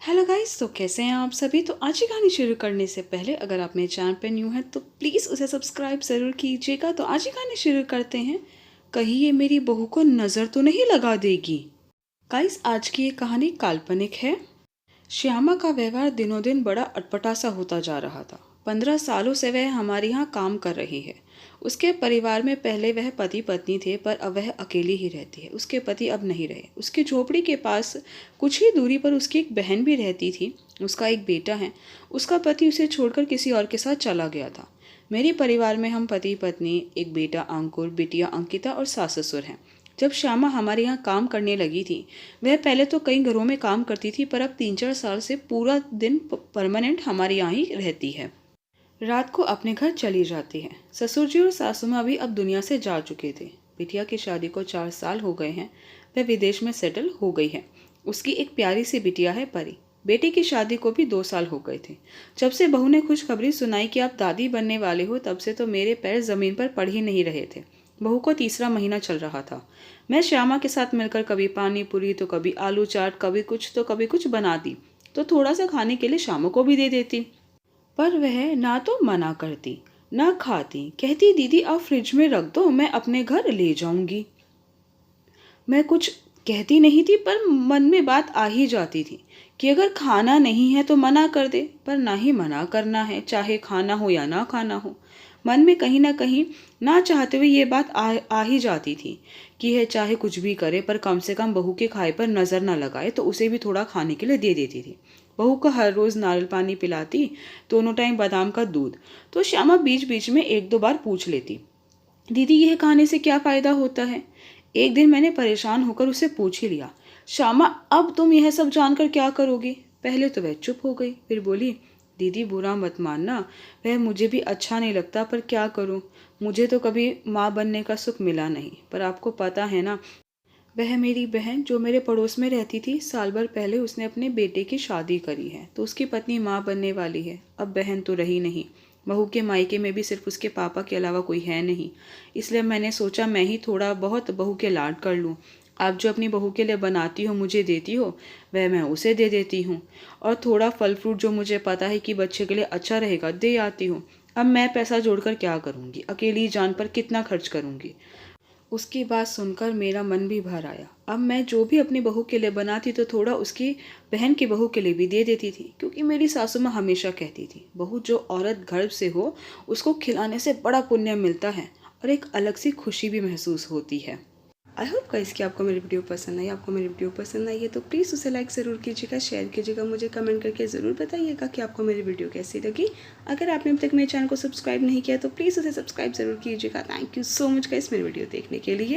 Hello guys, तो कैसे हैं आप सभी। तो आज की कहानी शुरू करने से पहले अगर आप मेरे चैनल पे न्यू हैं तो प्लीज़ उसे सब्सक्राइब ज़रूर कीजिएगा। तो आज की कहानी शुरू करते हैं। कहीं ये मेरी बहू को नज़र तो नहीं लगा देगी। गाइस, आज की ये कहानी काल्पनिक है। श्यामा का व्यवहार दिनों दिन बड़ा अटपटा सा होता जा रहा था। 15 सालों से वह हमारे यहाँ काम कर रही है। उसके परिवार में पहले वह पति पत्नी थे, पर अब वह अकेली ही रहती है। उसके पति अब नहीं रहे। उसकी झोपड़ी के पास कुछ ही दूरी पर उसकी एक बहन भी रहती थी। उसका एक बेटा है। उसका पति उसे छोड़कर किसी और के साथ चला गया था। मेरे परिवार में हम पति पत्नी, एक बेटा अंकुर, बिटिया अंकिता और सास ससुर हैं। जब श्यामा हमारे यहाँ काम करने लगी थी, वह पहले तो कई घरों में काम करती थी, पर अब 3-4 साल से पूरा दिन परमानेंट हमारे यहाँ ही रहती है। रात को अपने घर चली जाती है। ससुर जी और सासू माँ भी अब दुनिया से जा चुके थे। बिटिया की शादी को 4 साल हो गए हैं। वह विदेश में सेटल हो गई है। उसकी एक प्यारी सी बिटिया है, परी। बेटे की शादी को भी 2 साल हो गए थे। जब से बहू ने खुशखबरी सुनाई कि आप दादी बनने वाले हो, तब से तो मेरे पैर जमीन पर पड़ ही नहीं रहे थे। बहू को तीसरा महीना चल रहा था। मैं श्यामा के साथ मिलकर कभी पानी पूरी, तो कभी आलू चाट, कभी कुछ तो कभी कुछ बनाती, तो थोड़ा सा खाने के लिए श्यामा को भी दे देती। पर वह ना तो मना करती, ना खाती। कहती, दीदी आप फ्रिज में रख दो, मैं अपने घर ले जाऊंगी। मैं कुछ कहती नहीं थी, पर मन में बात आ ही जाती थी कि अगर खाना नहीं है तो मना कर दे। पर ना ही मना करना है, चाहे खाना हो या ना खाना हो। मन में कहीं ना कहीं ना चाहते हुए ये बात आ ही जाती थी कि है चाहे कुछ भी करे, पर कम से कम बहू के खाए पर नज़र ना लगाए, तो उसे भी थोड़ा खाने के लिए दे देती थी। बहू को हर रोज़ नारियल पानी पिलाती, दोनों टाइम बादाम का दूध। तो श्यामा बीच बीच में 1-2 बार पूछ लेती, दीदी यह खाने से क्या फ़ायदा होता है। एक दिन मैंने परेशान होकर उसे पूछ ही लिया, श्यामा अब तुम यह सब जानकर क्या करोगी। पहले तो वह चुप हो गई, फिर बोली, दीदी बुरा मत मानना, वह मुझे भी अच्छा नहीं लगता, पर क्या करूं। मुझे तो कभी माँ बनने का सुख मिला नहीं, पर आपको पता है ना, वह मेरी बहन जो मेरे पड़ोस में रहती थी, साल भर पहले उसने अपने बेटे की शादी करी है, तो उसकी पत्नी माँ बनने वाली है। अब बहन तो रही नहीं। बहू के मायके में भी सिर्फ उसके पापा के अलावा कोई है नहीं। इसलिए मैंने सोचा मैं ही थोड़ा बहुत बहू के लाड कर लूँ। आप जो अपनी बहू के लिए बनाती हो, मुझे देती हो, वह मैं उसे दे देती हूँ। और थोड़ा फल फ्रूट जो मुझे पता है कि बच्चे के लिए अच्छा रहेगा, दे आती हूँ। अब मैं पैसा जोड़कर क्या करूँगी, अकेली जान पर कितना खर्च करूँगी। उसकी बात सुनकर मेरा मन भी भर आया। अब मैं जो भी अपनी बहू के लिए बनाती तो थोड़ा उसकी बहन की बहू के लिए भी दे देती थी, क्योंकि मेरी सासू माँ हमेशा कहती थी, बहू जो औरत गर्भ से हो उसको खिलाने से बड़ा पुण्य मिलता है और एक अलग सी खुशी भी महसूस होती है। आई होप गाइस कि आपको मेरी वीडियो पसंद आई। आपको मेरी वीडियो पसंद आई है तो प्लीज़ उसे लाइक ज़रूर कीजिएगा, शेयर कीजिएगा, मुझे कमेंट करके ज़रूर बताइएगा कि आपको मेरी वीडियो कैसी लगी। अगर आपने अब तक मेरे चैनल को सब्सक्राइब नहीं किया तो प्लीज़ उसे सब्सक्राइब ज़रूर कीजिएगा। Thank you so much guys मेरी वीडियो देखने के लिए।